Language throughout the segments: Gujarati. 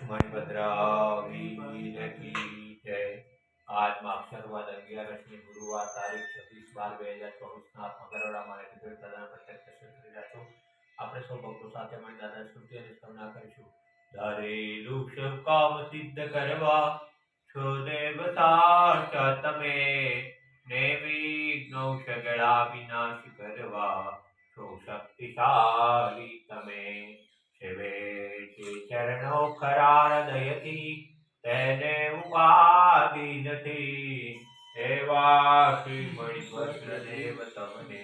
મણિભદ્ર વીર કી જય। આજમાં અક્ષરવાદ 11મી ગુરુવાર તારીખ 26/12/2024 મકરવડામાં પ્રત્યક્ષ કરી રહ્યા છો। આપણે સૌ ભક્તો સાથે મળી દાદા સ્તુતિ અને સ્તવના કરીશું। ધરેલું શુભ કામ સિદ્ધ કરવા છો દેવતા તમે, ને વિઘ્નો સગળા વિનાશ કરવા છો શક્તિશાળી તમે। સેવે ચરણો ખરા હૃદયથી તેને ઉપાધિ નથી, એવા શ્રી મણિભદ્ર દેવ તમને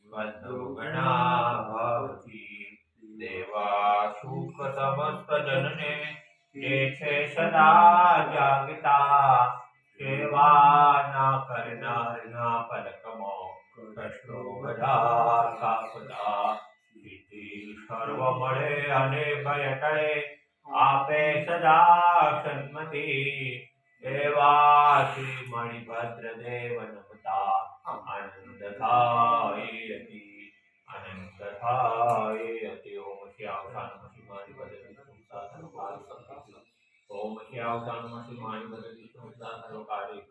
વંદો ઘણા ભાવથી। દેવા સુખ સમસ્ત જનને જે છે સદા જાગતા, સેવાના કરનારના પલકમાં કષ્ટો બધા કાપતા। સિદ્ધિ સર્વ મળે અને ભય ટળે, આપે સદા સન્મતિ, એવા શ્રી મણિભદ્ર દેવ નમતા। આનંદ થાય અતિ, આનંદ થાય અતિ। ઓમ શ્યાવકાન મહિમાની બદલી સંસાર સર્વકારી, ઓમ શ્યાવકાન મહિમાની બદલી સંસાર સર્વકારી,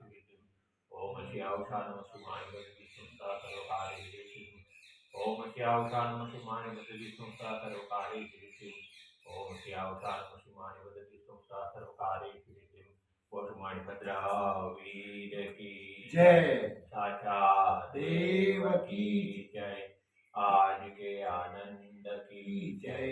ઓમ શ્યાવકાન મહિમાની બદલી સંસાર સર્વકારી, ઓમ શ્યાવકાન મહિમાની બદલી સંસાર સર્વકારી, ઓમ શ્યાવકાન મહિમાની બદલી સંસાર સર્વકારી। બોલો મણિભદ્ર વીર કી જય, સાચા દેવ કી જય, આજ के आनंद की जय।